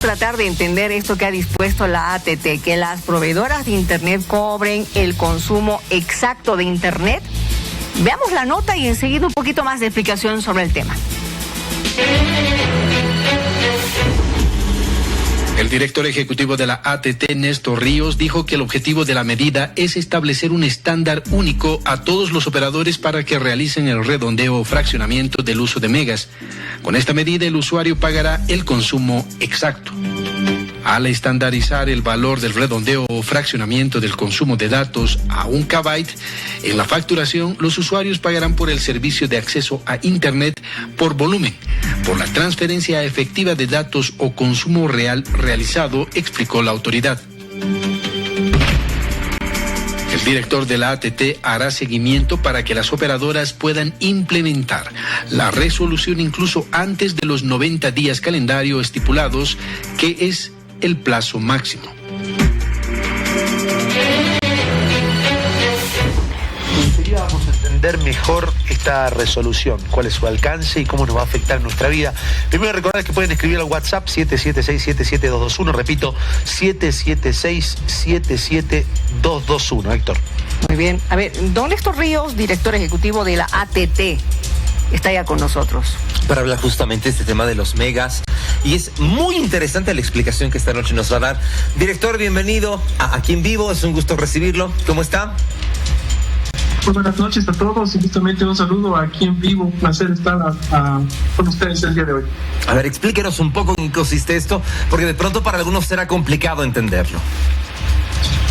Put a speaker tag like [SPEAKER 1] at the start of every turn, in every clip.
[SPEAKER 1] Tratar de entender esto que ha dispuesto la ATT, que las proveedoras de Internet cobren el consumo exacto de Internet. Veamos la nota y enseguida un poquito más de explicación sobre el tema.
[SPEAKER 2] El director ejecutivo de la ATT, Néstor Ríos, dijo que el objetivo de la medida es establecer un estándar único a todos los operadores para que realicen el redondeo o fraccionamiento del uso de megas. Con esta medida, el usuario pagará el consumo exacto. Al estandarizar el valor del redondeo o fraccionamiento del consumo de datos a 1 KB, en la facturación los usuarios pagarán por el servicio de acceso a Internet por volumen, por la transferencia efectiva de datos o consumo real realizado, explicó la autoridad. El director de la ATT hará seguimiento para que las operadoras puedan implementar la resolución incluso antes de los 90 días calendario estipulados, que es el plazo máximo.
[SPEAKER 3] Vamos a entender mejor esta resolución, cuál es su alcance y cómo nos va a afectar en nuestra vida. Primero recordar que pueden escribir al WhatsApp 776-77221, repito, 776-77221. Héctor.
[SPEAKER 1] Muy bien. A ver, don Néstor Ríos, director ejecutivo de la ATT, está ya con nosotros
[SPEAKER 4] para hablar justamente de este tema de los megas, y es muy interesante la explicación que esta noche nos va a dar. Director, bienvenido a Aquí en Vivo, es un gusto recibirlo. ¿Cómo está?
[SPEAKER 5] Muy buenas noches a todos y justamente un saludo Aquí en Vivo, un placer estar con ustedes el día de hoy.
[SPEAKER 4] A ver, explíquenos un poco en qué consiste esto, porque de pronto para algunos será complicado entenderlo.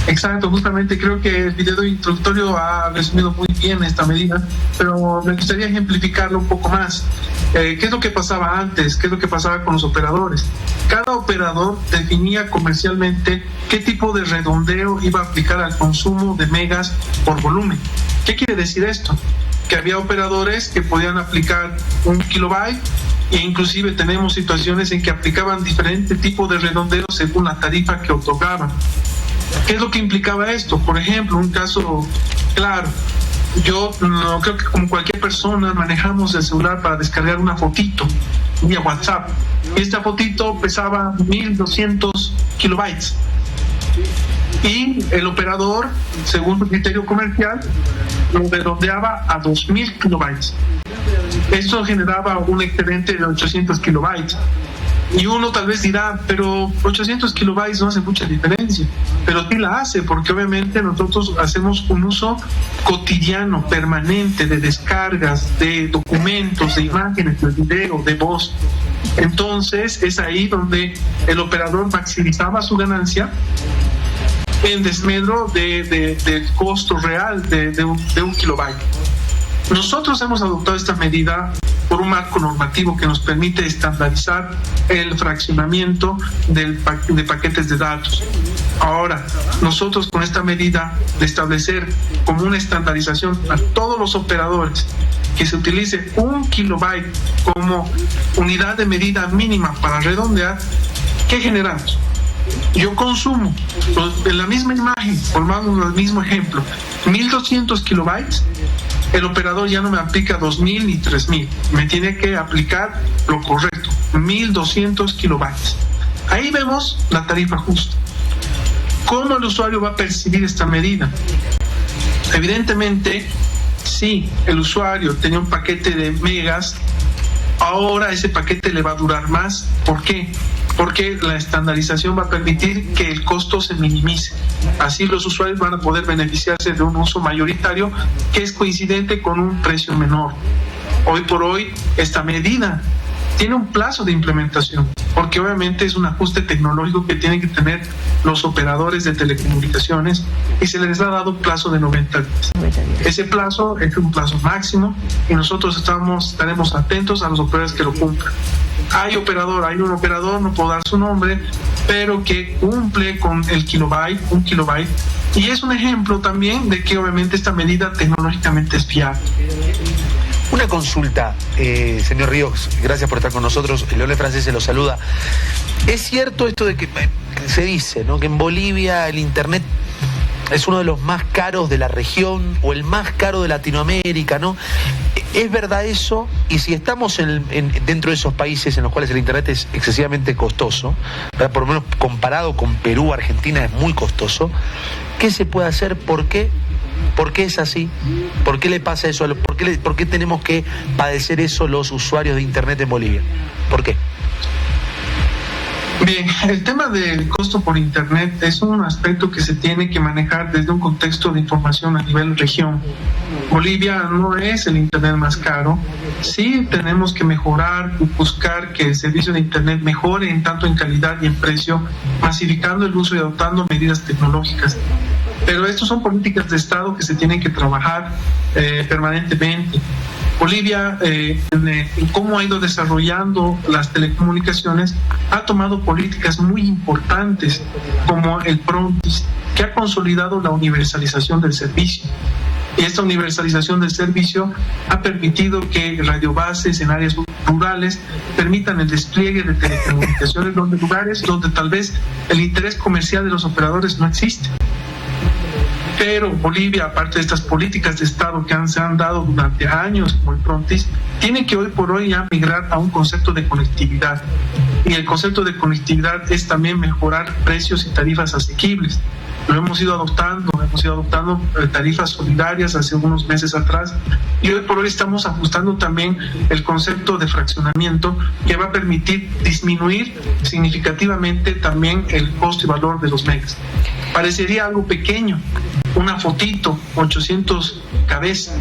[SPEAKER 5] Exacto, justamente creo que el video introductorio ha resumido muy bien esta medida, pero me gustaría ejemplificarlo un poco más. ¿Qué es lo que pasaba antes? ¿Qué es lo que pasaba con los operadores? Cada operador definía comercialmente qué tipo de redondeo iba a aplicar al consumo de megas por volumen. ¿Qué quiere decir esto? Que había operadores que podían aplicar 1 kilobyte, e inclusive tenemos situaciones en que aplicaban diferentes tipos de redondeo según la tarifa que otorgaban. ¿Qué es lo que implicaba esto? Por ejemplo, un caso claro. Yo no creo que como cualquier persona manejamos el celular para descargar una fotito vía WhatsApp. Esta fotito pesaba 1200 kilobytes. Y el operador, según su criterio comercial, lo redondeaba a 2000 kilobytes. Esto generaba un excedente de 800 kilobytes. Y uno tal vez dirá, pero 800 kilobytes no hace mucha diferencia. Pero sí la hace, porque obviamente nosotros hacemos un uso cotidiano, permanente, de descargas, de documentos, de imágenes, de video, de voz. Entonces es ahí donde el operador maximizaba su ganancia en desmedro del costo real de un kilobyte. Nosotros hemos adoptado esta medida por un marco normativo que nos permite estandarizar el fraccionamiento de paquetes de datos. Ahora, nosotros con esta medida de establecer como una estandarización a todos los operadores que se utilice 1 kilobyte como unidad de medida mínima para redondear, ¿qué generamos? Yo consumo en la misma imagen, formando el mismo ejemplo, 1200 kilobytes. El operador ya no me aplica 2000 ni 3000, me tiene que aplicar lo correcto, 1200 kilobytes. Ahí vemos la tarifa justa. ¿Cómo el usuario va a percibir esta medida? Evidentemente, si el usuario tenía un paquete de megas, ahora ese paquete le va a durar más. ¿Por qué? Porque la estandarización va a permitir que el costo se minimice. Así los usuarios van a poder beneficiarse de un uso mayoritario que es coincidente con un precio menor. Hoy por hoy, esta medida tiene un plazo de implementación, porque obviamente es un ajuste tecnológico que tienen que tener los operadores de telecomunicaciones y se les ha dado un plazo de 90 días. Ese plazo es un plazo máximo y nosotros estaremos atentos a los operadores que lo cumplan. Hay un operador, no puedo dar su nombre, pero que cumple con el kilobyte, 1 kilobyte, y es un ejemplo también de que obviamente esta medida tecnológicamente es viable.
[SPEAKER 3] Una consulta, señor Ríos, gracias por estar con nosotros. Leole Francés se lo saluda. ¿Es cierto esto de que se dice, ¿no?, que en Bolivia el Internet es uno de los más caros de la región o el más caro de Latinoamérica, ¿no? ¿Es verdad eso? Y si estamos dentro de esos países en los cuales el Internet es excesivamente costoso, ¿verdad? Por lo menos comparado con Perú, Argentina es muy costoso, ¿qué se puede hacer? ¿Por qué? ¿Por qué es así? ¿Por qué le pasa eso? ¿Por qué tenemos que padecer eso los usuarios de Internet en Bolivia? ¿Por qué?
[SPEAKER 5] Bien, el tema del costo por Internet es un aspecto que se tiene que manejar desde un contexto de información a nivel región. Bolivia no es el Internet más caro. Sí tenemos que mejorar, buscar que el servicio de Internet mejore en tanto en calidad y en precio, masificando el uso y adoptando medidas tecnológicas. Pero estas son políticas de Estado que se tienen que trabajar permanentemente. Bolivia, en cómo ha ido desarrollando las telecomunicaciones, ha tomado políticas muy importantes como el Prontis, que ha consolidado la universalización del servicio. Y esta universalización del servicio ha permitido que radiobases en áreas rurales permitan el despliegue de telecomunicaciones en lugares donde tal vez el interés comercial de los operadores no existe. Pero Bolivia, aparte de estas políticas de Estado que se han dado durante años, como el Prontis, tiene que hoy por hoy ya migrar a un concepto de conectividad. Y el concepto de conectividad es también mejorar precios y tarifas asequibles. Lo hemos ido adoptando tarifas solidarias hace unos meses atrás, y hoy por hoy estamos ajustando también el concepto de fraccionamiento, que va a permitir disminuir significativamente también el costo y valor de los megas. Parecería algo pequeño, una fotito, 800 cabezas,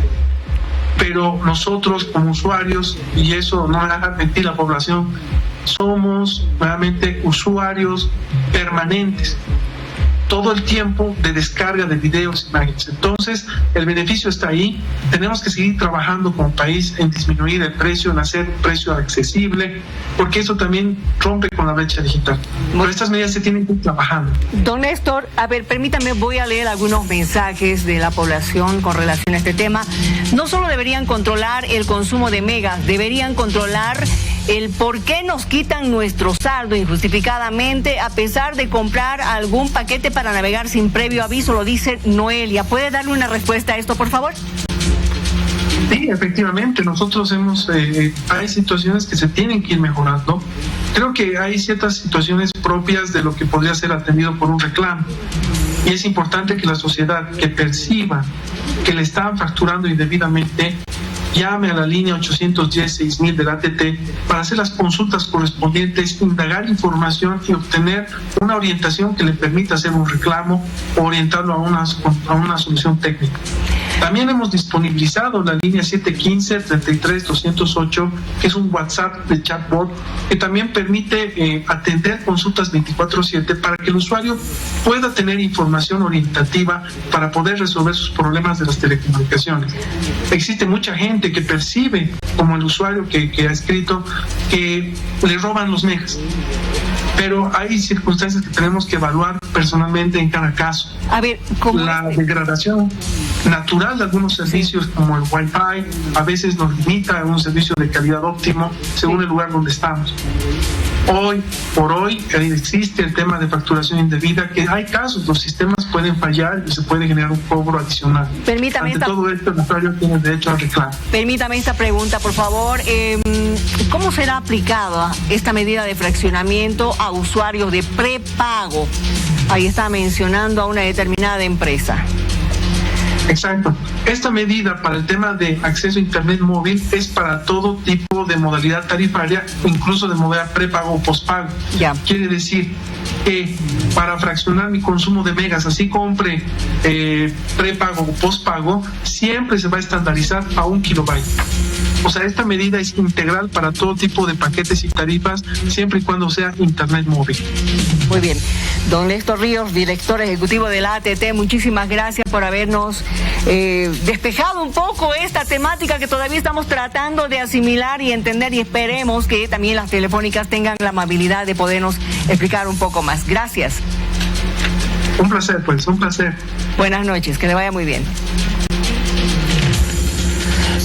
[SPEAKER 5] pero nosotros como usuarios, y eso no me deja mentir la población, somos realmente usuarios permanentes todo el tiempo de descarga de videos y imágenes. Entonces, el beneficio está ahí. Tenemos que seguir trabajando como país en disminuir el precio, en hacer un precio accesible, porque eso también rompe con la brecha digital. Pero estas medidas se tienen que ir trabajando.
[SPEAKER 1] Don Néstor, a ver, permítame, voy a leer algunos mensajes de la población con relación a este tema. No solo deberían controlar el consumo de megas, deberían controlar el por qué nos quitan nuestro saldo injustificadamente a pesar de comprar algún paquete para navegar sin previo aviso, lo dice Noelia. ¿Puede darle una respuesta a esto, por favor?
[SPEAKER 5] Sí, efectivamente, nosotros hay situaciones que se tienen que ir mejorando. Creo que hay ciertas situaciones propias de lo que podría ser atendido por un reclamo. Y es importante que la sociedad que perciba que le están facturando indebidamente llame a la línea 810-6000 del ATT para hacer las consultas correspondientes, indagar información y obtener una orientación que le permita hacer un reclamo o orientarlo a una solución técnica. También hemos disponibilizado la línea 715-33-208, que es un WhatsApp de chatbot que también permite atender consultas 24/7 para que el usuario pueda tener información orientativa para poder resolver sus problemas de las telecomunicaciones. Existe mucha gente que percibe, como el usuario que ha escrito, que le roban los megas. Pero hay circunstancias que tenemos que evaluar personalmente en cada caso.
[SPEAKER 1] A ver, ¿cómo?
[SPEAKER 5] La degradación natural de algunos servicios como el Wi-Fi a veces nos limita a un servicio de calidad óptimo según el lugar donde estamos. Hoy por hoy existe el tema de facturación indebida, que hay casos, los sistemas pueden fallar y se puede generar un cobro adicional.
[SPEAKER 1] Permítame
[SPEAKER 5] Ante todo esto, el usuario tiene derecho al reclamo.
[SPEAKER 1] Permítame esta pregunta, por favor. ¿Cómo será aplicada esta medida de fraccionamiento a usuarios de prepago? Ahí está mencionando a una determinada empresa.
[SPEAKER 5] Exacto. Esta medida para el tema de acceso a Internet móvil es para todo tipo de modalidad tarifaria, incluso de modalidad prepago o pospago.
[SPEAKER 1] Ya.
[SPEAKER 5] Quiere decir que para fraccionar mi consumo de megas, así compre prepago o pospago, siempre se va a estandarizar a 1 kilobyte. O sea, esta medida es integral para todo tipo de paquetes y tarifas, siempre y cuando sea Internet móvil.
[SPEAKER 1] Muy bien. Don Néstor Ríos, director ejecutivo de la ATT, muchísimas gracias por habernos despejado un poco esta temática que todavía estamos tratando de asimilar y entender, y esperemos que también las telefónicas tengan la amabilidad de podernos explicar un poco más. Gracias.
[SPEAKER 5] Un placer, pues, un placer.
[SPEAKER 1] Buenas noches, que le vaya muy bien.